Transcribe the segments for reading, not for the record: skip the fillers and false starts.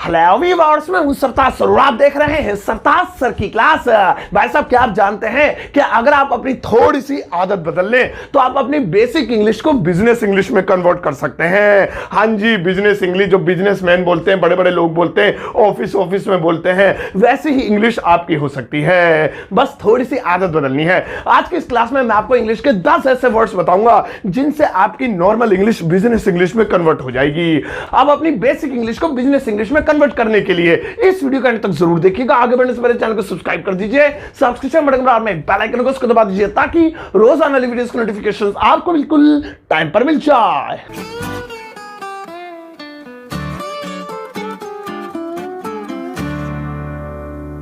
Hello viewers, मैं हूं सरताज sir और आप देख रहे हैं सरताज सर की क्लास। भाई साहब, क्या आप जानते हैं कि अगर आप अपनी थोड़ी सी आदत बदल लें तो आप अपनी बेसिक इंग्लिश को बिजनेस इंग्लिश में कन्वर्ट कर सकते हैं। हाँ जी, बिजनेस इंग्लिश जो बिजनेसमैन बोलते हैं, बड़े बड़े लोग बोलते हैं, ऑफिस में बोलते हैं, वैसी ही इंग्लिश आपकी हो सकती है। बस थोड़ी सी आदत बदलनी है। आज की इस क्लास में मैं आपको इंग्लिश के 10 ऐसे वर्ड्स बताऊंगा जिनसे आपकी नॉर्मल इंग्लिश बिजनेस इंग्लिश में कन्वर्ट हो जाएगी। आप अपनी बेसिक इंग्लिश को बिजनेस इंग्लिश में कन्वर्ट करने के लिए इस वीडियो का अंत तक जरूर देखिएगा। आगे बढ़ने से पहले चैनल को सब्सक्राइब कर दीजिए, सब्सक्रिप्शन बटन पर में बेल आइकन को उसको दबा दीजिए ताकि रोजाना वाली वीडियोस की नोटिफिकेशंस आपको बिल्कुल टाइम पर मिल जाए।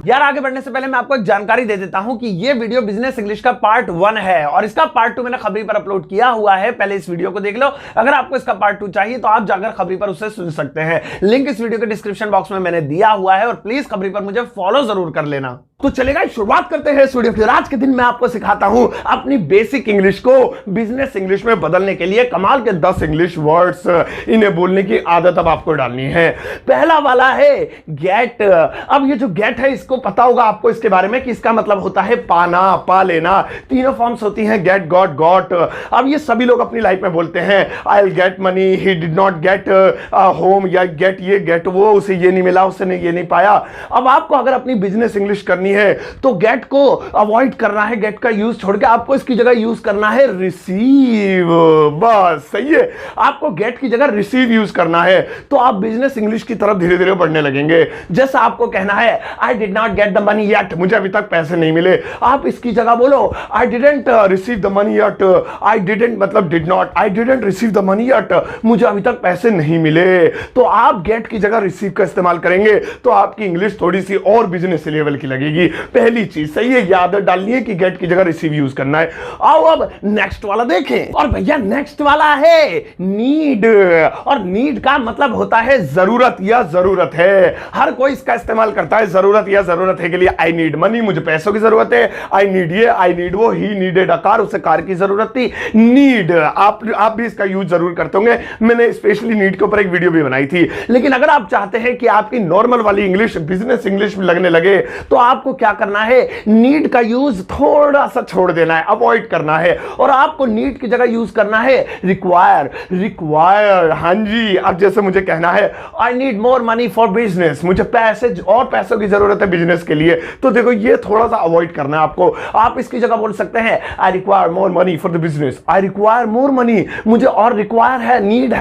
यार, आगे बढ़ने से पहले मैं आपको एक जानकारी दे देता हूं कि ये वीडियो बिजनेस इंग्लिश का पार्ट 1 है और इसका पार्ट 2 मैंने खबरी पर अपलोड किया हुआ है। पहले इस वीडियो को देख लो। अगर आपको इसका पार्ट 2 चाहिए तो आप जाकर खबरी पर उसे सुन सकते हैं। लिंक इस वीडियो के डिस्क्रिप्शन बॉक्स में मैंने दिया हुआ है और प्लीज खबरी पर मुझे फॉलो जरूर कर लेना। तो चलेगा, शुरुआत करते हैं इस वीडियो की। आज के दिन मैं आपको सिखाता हूं अपनी बेसिक इंग्लिश को बिजनेस इंग्लिश में बदलने के लिए कमाल के 10 इंग्लिश वर्ड्स। इन्हें बोलने की आदत अब आपको डालनी है। पहला वाला है गेट। अब ये जो गेट है, इसको पता होगा आपको इसके बारे में कि इसका मतलब होता है पाना, पा लेना। तीनों फॉर्म्स होती हैं, गेट, गॉट, गॉट। अब ये सभी लोग अपनी लाइफ में बोलते हैं, I will get money, he did not get home, या गेट ये गेट वो, उसे ये नहीं मिला, उसने ये नहीं पाया। अब आपको अगर अपनी बिजनेस इंग्लिश करनी है तो गेट को अवॉइड करना है, गेट का यूज छोड़ के आपको इसकी जगह यूज करना है रिसीव। बस सही है, आपको गेट की जगह रिसीव यूज करना है तो आप बिजनेस इंग्लिश की तरफ धीरे धीरे बढ़ने लगेंगे। जैसा आपको कहना है, I did not get the money yet, मुझे अभी तक पैसे नहीं मिले, आप इसकी जगह बोलो I didn't receive the money yet. I didn't मतलब did not, I didn't receive the money yet, मुझे अभी तक पैसे नहीं मिले। तो आप गेट की जगह रिसीव का इस्तेमाल करेंगे तो आपकी इंग्लिश थोड़ी सी और बिजनेस लेवल की लगेगी। पहली चीज सही है, ये आदत डालनी है कि गेट की जगह रिसीव यूज करना है। आओ अब नेक्स्ट वाला देखें। और भैया नेक्स्ट वाला है नीड। और नीड का मतलब होता है जरूरत या जरूरत है। हर कोई इसका इस्तेमाल करता है जरूरत या जरूरत है के लिए। आई नीड मनी, मुझे पैसों की जरूरत है। आई नीड ये, आई नीड वो, ही नीडेड अ कार, उसे कार की जरूरत थी। नीड आप भी इसका यूज जरूर करते होंगे। मैंने स्पेशली नीड के ऊपर एक वीडियो भी बनाई थी। लेकिन अगर आप चाहते हैं कि आपकी नॉर्मल वाली इंग्लिश बिजनेस इंग्लिश में लगने लगे तो आपको क्या करना है, नीड का यूज थोड़ा सा छोड़ देना है, अवॉइड करना है और आपको नीड की जगह यूज करना है रिक्वायर। रिक्वायर, हां जी। अब जैसे मुझे कहना है I need more money for business, मुझे पैसे और पैसों की जरूरत है बिजनेस के लिए, तो देखो ये थोड़ा सा अवॉइड करना है आपको। आप इसकी जगह बोल सकते हैं I require more money for the business. I require more money, मुझे और रिक्वायर है, नीड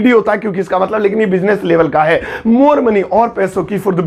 ही होता है क्योंकि इसका मतलब, लेकिन ये बिजनेस लेवल का है। मोर मनी, और पैसों की, फॉर द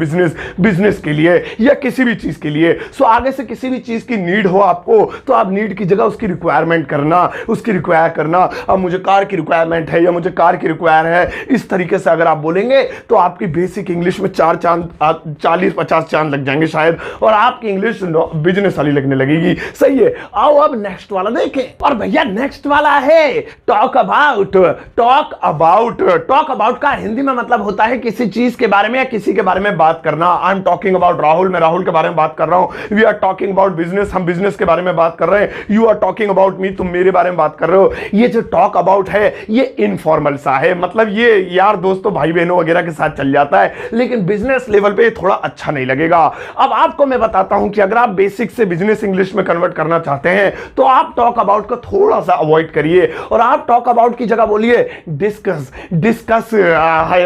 बिजनेस के लिए या किसी भी चीज के लिए। सो आगे से किसी भी चीज की नीड हो आपको तो आप नीड की जगह उसकी रिक्वायरमेंट करना, उसकी रिक्वायर करना। अब मुझे कार की रिक्वायरमेंट है या मुझे कार की रिक्वायर है, इस तरीके से अगर आप बोलेंगे तो आपकी बेसिक इंग्लिश में 40-50 चांद लग जाएंगे शायद, और आपकी इंग्लिश बिजनेस वाली लगने लगेगी। सही है। आओ अब नेक्स्ट वाला देखें। और भैया नेक्स्ट वाला है talk about. Talk about, talk about का हिंदी में मतलब होता है किसी चीज के बारे में या किसी के बारे में बात करना। I am talking about Rahul, मैं राहुल के बारे में बात कर रहा हूं। We are talking about business, हम बिजनेस के बारे में बात कर रहे हैं। You are talking about me, तुम मेरे बारे में बात कर रहे हो। ये जो टॉक अबाउट है ये इनफॉर्मल सा है, मतलब ये यार दोस्तों भाई बहनों वगैरह के साथ चल जाता है, लेकिन बिजनेस लेवल पे थोड़ा अच्छा नहीं लगेगा। अब आपको मैं बताता हूं कि अगर आप बेसिक से बिजनेस इंग्लिश में कन्वर्ट करना चाहते हैं तो आप टॉक अबाउट को थोड़ा सा अवॉइड करिए और आप टॉक अबाउट की जगह बोलिए डिस्कस। डिस्कस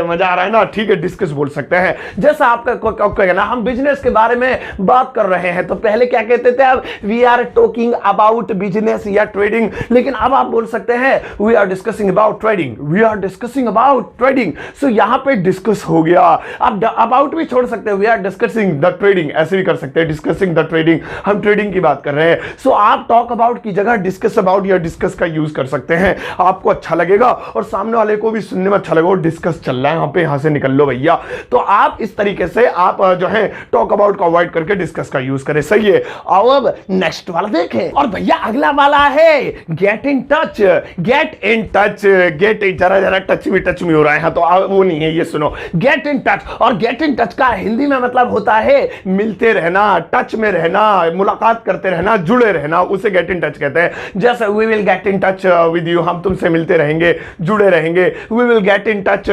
मजा आ रहा है ना, ठीक है, डिस्कस बोल सकते हैं। जैसा आपका कहना, हम बिजनेस के बारे में बात कर रहे हैं तो पहले क्या कहते थे, अब we are talking about business या ट्रेडिंग, लेकिन अब आप बोल सकते हैं we are discussing about trading, we are discussing about trading. So यहां पे डिस्कस हो गया। आप अबाउट भी छोड़ सकते हैं, we are discussing the trading, ऐसे भी कर सकते हैं, डिस्कसिंग द ट्रेडिंग, हम ट्रेडिंग की बात कर रहे हैं। सो आप टॉक अबाउट की जगह डिस्कस अबाउट या डिस्कस का यूज कर सकते हैं, आपको अच्छा लगेगा और सामने वाले को भी सुनने में अच्छा लगेगा। डिस्कस चल रहा है यहां पे, यहां से निकल लो भैया। तो आप इस तरीके से आप जो है टॉक अबाउट को अवॉइड करके के डिस्कस का यूज करें। सही है, आओ अब नेक्स्ट वाला देखें। और भैया अगला वाला है get in touch. Get in touch, get जरा जरा टच में हो रहा है, हाँ तो वो नहीं है, ये सुनो गेट इन टच। और गेट इन टच का हिंदी में मतलब होता है मिलते रहना, टच में रहना, मुलाकात करते रहना, जुड़े रहना, उसे गेट इन टच कहते हैं। जैसे we will get in touch with you, हम तुमसे मिलते रहेंगे, जुड़े रहेंगे। We will get in touch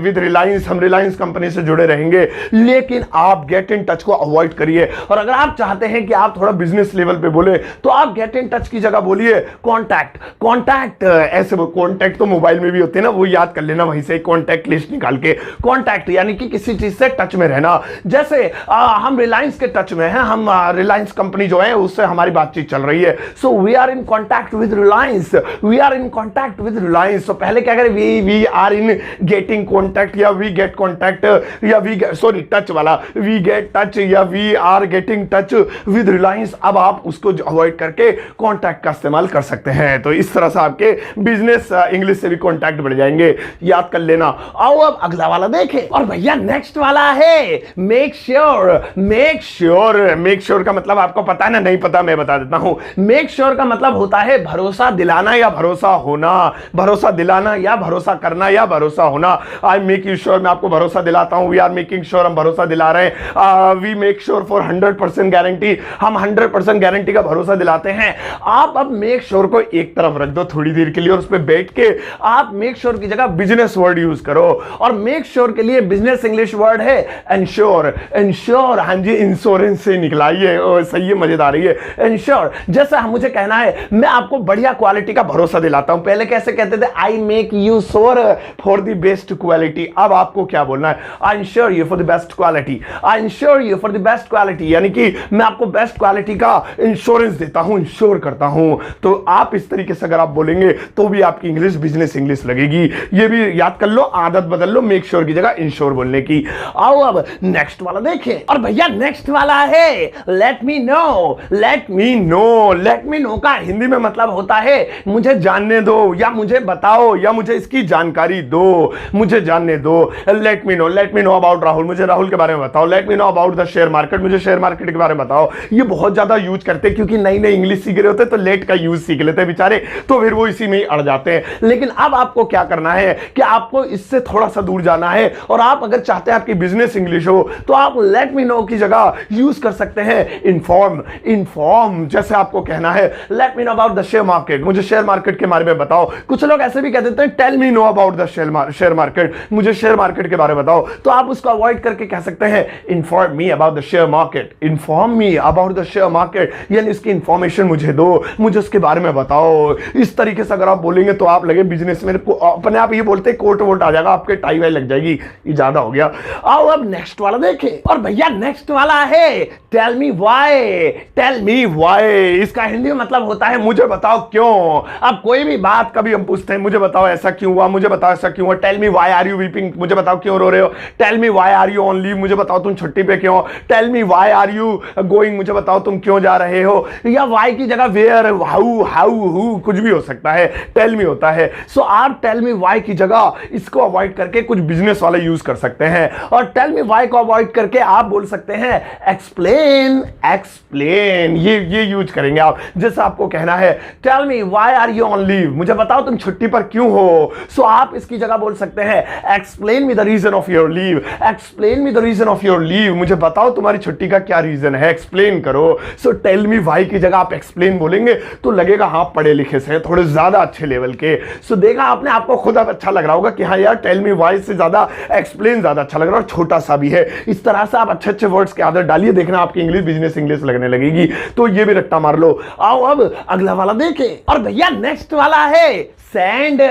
with Reliance, हम रिलायंस कंपनी से जुड़े रहेंगे। लेकिन आप गेट इन टच को अवॉइड करिए। और अगर आप चाहते हैं कि आप थोड़ा बिजनेस लेवल पे बोले तो आप गेट इन टच की जगह बोलिए कॉन्टैक्ट। कॉन्टैक्ट ऐसे कॉन्टैक्ट तो मोबाइल में भी होते हैं ना, वो याद कर लेना वहीं से कॉन्टैक्ट लिस्ट निकाल के। कॉन्टैक्ट यानी कि किसी चीज से टच में रहना। जैसे हम रिलायंस के टच में हैं, हम रिलायंस कंपनी जो है उससे हमारी बातचीत चल रही है। So we are in contact with Reliance, we are in contact with Reliance. तो पहले क्या करें, we are in getting contact या वी गेट कॉन्टैक्ट या वी सॉरी टच वाला, वी गेट टच या we are getting touch with Reliance. अब आप उसको अवॉइड करके कॉन्टैक्ट का इस्तेमाल कर सकते हैं। तो इस तरह से आपके बिजनेस इंग्लिश से भी कॉन्टैक्ट बढ़ जाएंगे, याद कर लेना। आओ अब अगला वाला देखें। और भैया नेक्स्ट वाला है make sure. Make sure, make sure का मतलब आपको पता है ना? नहीं पता, मैं बता देता हूं। मेक श्योर का मतलब होता है भरोसा दिलाना या भरोसा होना। भरोसा दिलाना या भरोसा करना या भरोसा होना। आई मेक यू श्योर, मैं आपको भरोसा दिलाता हूं। वी आर मेकिंग श्योर, हम भरोसा दिला रहे हैं। We make sure for 100% guarantee, हम 100% गारंटी का भरोसा दिलाते हैं। आप अब मेक श्योर को एक तरफ रख दो थोड़ी देर के लिए और उस पर बैठ के आप मेक श्योर की जगह बिजनेस वर्ड यूज करो। और मेक श्योर के लिए बिजनेस इंग्लिश वर्ड है इंश्योर। इंश्योर, हाँ जी, इंश्योरेंस से निकला, ये सही है, मजेदार है ये इंश्योर। जैसा मुझे कहना है मैं आपको बढ़िया क्वालिटी का भरोसा दिलाता हूं। पहले कैसे कहते थे, I make you sure for the best quality. अब आपको क्या बोलना है, I ensure you for the best quality. I ensure you for the best quality, यानी कि मैं आपको बेस्ट क्वालिटी का इंश्योरेंस देता हूं, इंश्योर करता हूं। तो आप इस तरीके से अगर आप बोलेंगे तो भी आपकी इंग्लिश बिजनेस इंग्लिश लगेगी। ये भी याद कर लो, आदत बदल लो मेक श्योर की जगह इंश्योर बोलने की। आओ अब नेक्स्ट वाला देखें। और भैया नेक्स्ट वाला है let me know. Let me know, let me know का हिंदी में मतलब होता है मुझे जानने दो या मुझे बताओ या मुझे इसकी जानकारी दो, मुझे जानने दो। Let me know about Rahul, मुझे राहुल के बारे में बताओ। Let me know about the share market, मुझे शेयर मार्केट के बारे में बताओ। ये बहुत ज्यादा यूज करते हैं क्योंकि नई नई इंग्लिश सीख रहे होते तो लेट का यूज सीख लेते हैं बेचारे, तो फिर वो इसी में ही अड़ जाते हैं। लेकिन अब आपको क्या करना है कि आपको इससे थोड़ा सा दूर जाना है। और आप अगर चाहते हैं आपकी बिजनेस इंग्लिश हो तो आप लेट मी नो की जगह यूज कर सकते हैं इन्फॉर्म। इन्फॉर्म, जैसे आपको कहना है let me know about the share market, मुझे शेयर मार्केट के बारे में बताओ। कुछ लोग ऐसे भी कह देते हैं tell me know about the share market, मुझे शेयर मार्केट के बारे में बताओ। तो आप उसको अवॉइड करके कह सकते हैं inform me about the share market. Inform me about the share market, यानी इसकी इंफॉर्मेशन मुझे दो, मुझे उसके बारे में बताओ। इस तरीके से अगर आप बोलेंगे तो आप लगे बिजनेस में अपने आप ये बोलते कोट वोट आ जाएगा, आपके टाई वाई लग जाएगी, ये ज्यादा हो गया। आओ अब नेक्स्ट वाला देखें। और भैया नेक्स्ट वाला है tell me why. Tell me why, इसका हिंदी में मतलब होता है मुझे बताओ क्यों। अब कोई भी बात कभी हम पूछते हैं मुझे बताओ ऐसा क्यों हुआ, मुझे बताओ ऐसा क्यों हुआ। Tell me why are you weeping, मुझे बताओ क्यों रो रहे हो। Tell me why are you on leave, मुझे बताओ तुम छुट्टी पे क्यों। Tell me why are you going, मुझे बताओ तुम क्यों जा रहे हो। या व्हाई की जगह वेयर, हाउ, हु, कुछ भी हो सकता है, टेल मी होता है। सो आप टेल मी व्हाई की जगह इसको अवॉइड करके कुछ बिजनेस वाले यूज कर सकते हैं। और टेल मी व्हाई को अवॉइड करके आप बोल सकते हैं एक्सप्लेन। एक्सप्लेन, ये यूज करेंगे आप। जैसे आपको कहना है tell me why are you on leave, मुझे बताओ तुम छुट्टी पर क्यों हो। सो आप इसकी जगह बोल सकते हैं explain me the reason of your leave. Explain me the reason of your leave, मुझे बताओ तुम्हारी छुट्टी का क्या रीजन है, एक्सप्लेन करो। सो टेल मी व्हाई की जगह आप एक्सप्लेन बोलेंगे तो लगेगा हाँ पढ़े लिखे से थोड़े ज्यादा अच्छे लेवल के। सो देखा आपने, आपको खुद अब अच्छा लग रहा होगा कि हाँ यार टेल मी व्हाई से ज्यादा एक्सप्लेन ज्यादा अच्छा लग रहा है और छोटा सा भी है। इस तरह से आप अच्छे अच्छे वर्ड्स की आदत डालिए, देखना आपकी इंग्लिश बिजनेस इंग्लिश लगने लगेगी। तो ये भी रट्टा मार लो। आओ अब अगला वाला देखें। और भैया नेक्स्ट वाला है सेंड।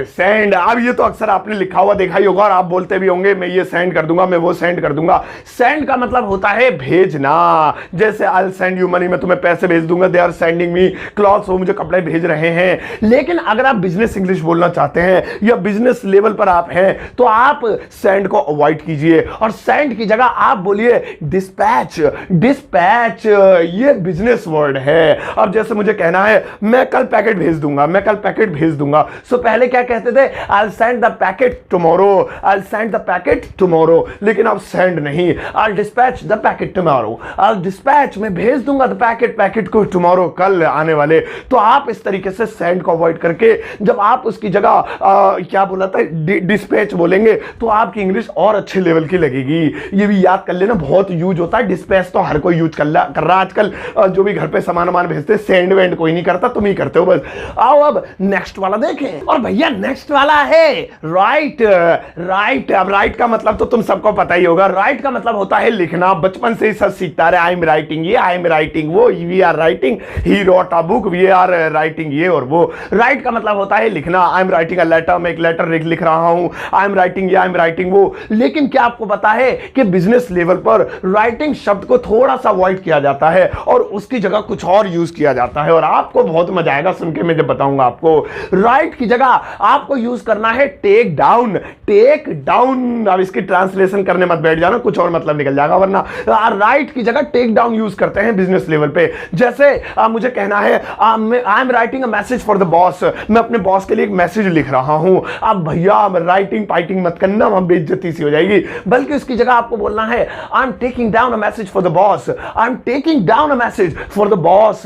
सेंड, अब ये तो अक्सर आपने लिखा हुआ देखा ही होगा और आप बोलते भी होंगे मैं ये सेंड कर दूंगा, मैं वो सेंड कर दूंगा। सेंड का मतलब होता है भेजना। जैसे I will send you money, मैं तुम्हें पैसे भेज दूंगा। They are sending me clothes, वो मुझे कपड़े भेज रहे हैं। लेकिन अगर आप बिजनेस इंग्लिश बोलना चाहते हैं या बिजनेस लेवल पर आप हैं तो आप सेंड को अवॉइड कीजिए और सेंड की जगह आप बोलिए डिस्पैच। डिस्पैच ये बिजनेस वर्ड है। अब जैसे मुझे कहना है मैं कल पैकेट भेज दूंगा, मैं कल पैकेट भेज दूंगा। सो पहले क्या कहते थे, आई will send the packet tomorrow, I will send the packet tomorrow. लेकिन अब सेंड नहीं, I will dispatch the packet tomorrow, I dispatch, मैं भेज दूंगा द पैकेट को टुमारो, कल आने वाले। तो आप इस तरीके से सेंड को अवॉइड करके जब आप उसकी जगह क्या बोला था, डिस्पैच बोलेंगे तो आपकी इंग्लिश और अच्छे लेवल की लगेगी। ये भी याद कर लेना, बहुत यूज होता है। डिस्पैच तो हर कोई यूज कर रहा आजकल, जो भी घर पे सामान भेजते, सेंड वेंड कोई नहीं करता, तुम ही करते हो बस। आओ अब नेक्स्ट वाला देखें, और भैया नेक्स्ट वाला है राइट। अब राइट का मतलब तो तुम सबको पता ही होगा। राइट का मतलब होता है लिखना, बचपन से ही सब सीखता रहे। आई एम राइटिंग ये, आई एम राइटिंग वो, we are writing, he wrote a book, we are writing ये और वो। राइट का मतलब होता है लिखना। I am writing a letter, मैं एक लेटर लिख रहा हूं। आई एम राइटिंग ये, आई एम राइटिंग वो। लेकिन क्या आपको पता है कि बिजनेस लेवल पर राइटिंग शब्द को थोड़ा सा अवॉइड किया जाता है और उसकी जगह कुछ और यूज किया जाता है, और आपको बहुत मजा आएगा सुन के मैं जब बताऊंगा आपको। राइट की जगह आपको यूज करना है टेक डाउन। टेक डाउन, अब इसकी ट्रांसलेशन करने मत बैठ जाना, कुछ और मतलब निकल जाएगा, वरना राइट की जगह टेक डाउन यूज करते हैं बिजनेस लेवल पे। जैसे मुझे कहना है आई am writing a message for the boss, मैं अपने बॉस के लिए एक मैसेज लिख रहा हूं। अब भैया राइटिंग पाइटिंग मत करना, वहां बेइज्जती सी हो जाएगी, बल्कि उसकी जगह आपको बोलना है आई am taking down a message for the boss, I am taking down a message for the boss.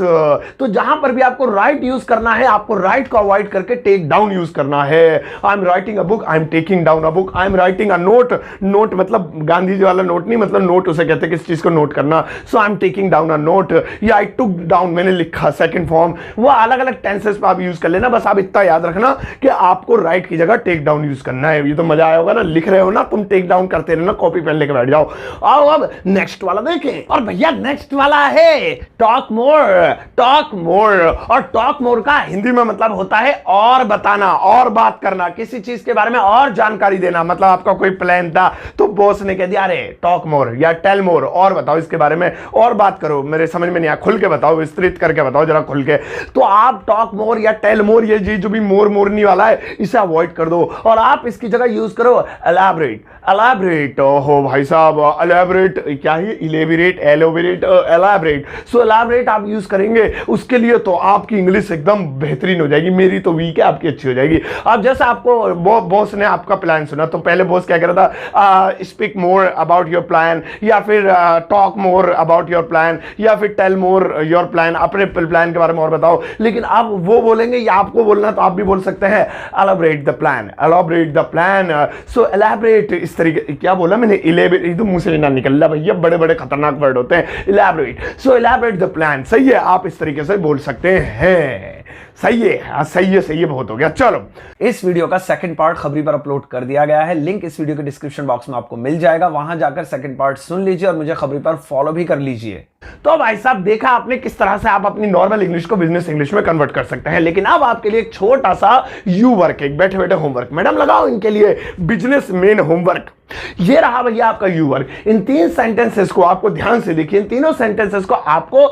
तो जहां पर भी आपको राइट यूज करना है, आपको राइट को अवॉइड करके टेक डाउन यूज करना है। आई am writing a book, I am taking down a book, I am writing a note. Note मतलब गांधी जी वाला नोट नहीं, मतलब नोट उसे कहते हैं किस चीज को नोट करना। So I am taking down a note, या आई टुक डाउन, मैंने लिखा, सेकंड फॉर्म। वो अलग अलग टेंसेस पे आप यूज कर लेना, बस आप इतना याद रखना कि आपको राइट की जगह टेक डाउन यूज करना है। ये तो मजा आया होगा ना, लिख रहे हो ना तुम, टेक डाउन करते रहना, कॉपी पेन लेके बैठ जाओ। आओ अब नेक्स्ट वाला देखें, और भैया नेक्स्ट वाला है टॉक मोर। टॉक मोर, और टॉक मोर का हिंदी में मतलब होता है और बताना, और बात करना, किसी चीज के बारे में और जानकारी देना। मतलब आपका कोई प्लान था तो बॉस ने कह दिया अरे टॉक मोर या टेल मोर, और बताओ इसके बारे में, और बात करो, मेरे समझ में नहीं आया, खुल के बताओ, विस्तृत करके बताओ जरा खुल के। तो आप टॉक मोर या टेल मोर, ये जी जो भी मोर मोरनी वाला है, इसे अवॉइड कर दो और आप इसकी जगह यूज करो एलैबोरेट। एलैबोरेट, ओहो भाई साहब, एलैबोरेट क्या है, इलेबोरेट, एलोबोरेट, एलैबोरेट। सो एलैबोरेट आप यूज करेंगे उसके लिए तो आपकी इंग्लिश एकदम बेहतरीन हो जाएगी। मेरी तो वीक है, आपकी अच्छी हो जाएगी। अब जैसे आपको बॉस ने आपका प्लान सुना तो पहले बॉस क्या कह रहा था, speak more about your plan, या फिर talk more about your plan, या फिर टेल मोर योर प्लान, अपने प्लान के बारे में और बताओ। लेकिन अब वो बोलेंगे या आपको बोलना, तो आप भी बोल सकते हैं elaborate the plan, elaborate the plan. So elaborate, इस तरीके, क्या बोला मैंने, इलेबोरेट, तो मुंह से ना निकल रहा भैया, बड़े बड़े खतरनाक वर्ड होते हैं। Elaborate, so elaborate the plan, सही है, आप इस तरीके से बोल सकते हैं। सही है, सही है, बहुत हो गया। चलो, इस वीडियो का सेकंड पार्ट खबरी पर अपलोड कर दिया गया है, लिंक इस वीडियो के डिस्क्रिप्शन बॉक्स में आपको मिल जाएगा, वहां जाकर सेकंड पार्ट सुन लीजिए और मुझे खबरी पर फॉलो भी कर लीजिए। तो भाई साहब देखा आपने किस तरह से आप अपनी नॉर्मल इंग्लिश को बिजनेस इंग्लिश में कन्वर्ट कर सकते हैं। लेकिन अब आपके लिए एक छोटा सा यू वर्क, एक बैठे बैठे होमवर्क। मैडम लगाओ इनके लिए बिजनेस मेन होमवर्क। ये रहा भैया आपका यू वर्क। इन 3 सेंटेंसेस को आपको ध्यान से देखिए, इन तीनों सेंटेंसेस को आपको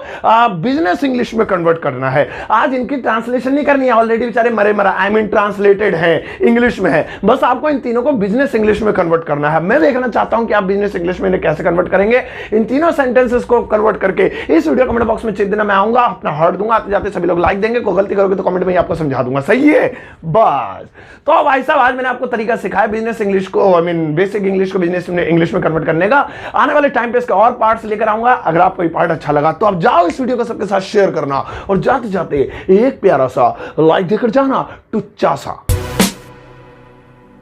बिजनेस इंग्लिश में कन्वर्ट करना है। आज इनकी ट्रांसलेशन नहीं करनी है, ऑलरेडी बेचारे मरे मरा आई मीन ट्रांसलेटेड है, इंग्लिश में है। बस आपको इन तीनों को बिजनेस इंग्लिश में कन्वर्ट करना है। मैं देखना चाहता हूं कि आप बिजनेस इंग्लिश में कैसे कन्वर्ट करेंगे। इन तीनों सेंटेंसेस को कन्वर्ट करके इस वीडियो कमेंट बॉक्स में चेक देना, मैं आऊंगा, अपना हार्ट दूंगा, आते जाते सभी लोग लाइक देंगे। कोई गलती करोगे तो कमेंट में ही आपको समझा दूंगा, सही है बस। तो भाई साहब आज मैंने आपको तरीका सिखाया बिजनेस इंग्लिश को, आई मीन बेसिक इंग्लिश को बिजनेस इंग्लिश में कन्वर्ट करने का। आने वाले टाइम पे इसके और पार्ट्स लेकर आऊंगा। अगर आपको ये पार्ट अच्छा लगा तो आप जाओ इस वीडियो को सबके साथ शेयर करना, और जाते जाते एक प्यारा सा लाइक देकर जाना, टुच्चा सा।